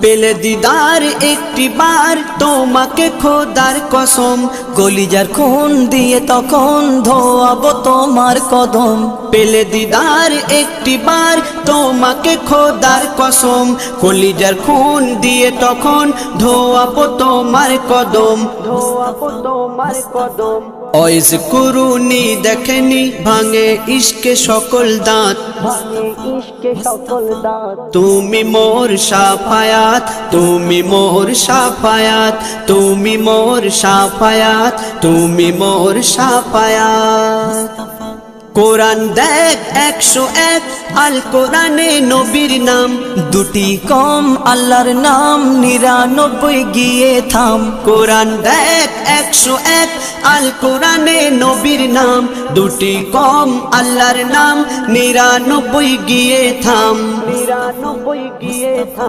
পেলে দিদার একটি বার তোমাকে খোদার কসম, কলিজার খুন দিয়ে তখন ধোয়াবো তোমার কদম। পেলে দিদার একটি বার তোমাকে খোদার কসম, কলিজার খুন দিয়ে তখন ধোয়াবো তোমার কদম, ধোয়াবো তোমার কদম। ওয়াইজ কুরুনি দেখেনি ভাঙে ইশকে সকল দাঁত, তুমি মোর শাফায়াত, তুমি মোর শাফায়াত, তুমি মোর শাফায়াত, তুমি মোর শাফায়াত। কোরআন দেখ 101 আল কোরআনে নবীর নাম, দুটি কম আল্লাহর নাম 99 গিয়ে থাম। কোরআন দেখ 101 আল কোরআনে নবীর নাম, দুটি কম আল্লাহর নাম 99 গিয়ে থাম, 99 গিয়ে থাম।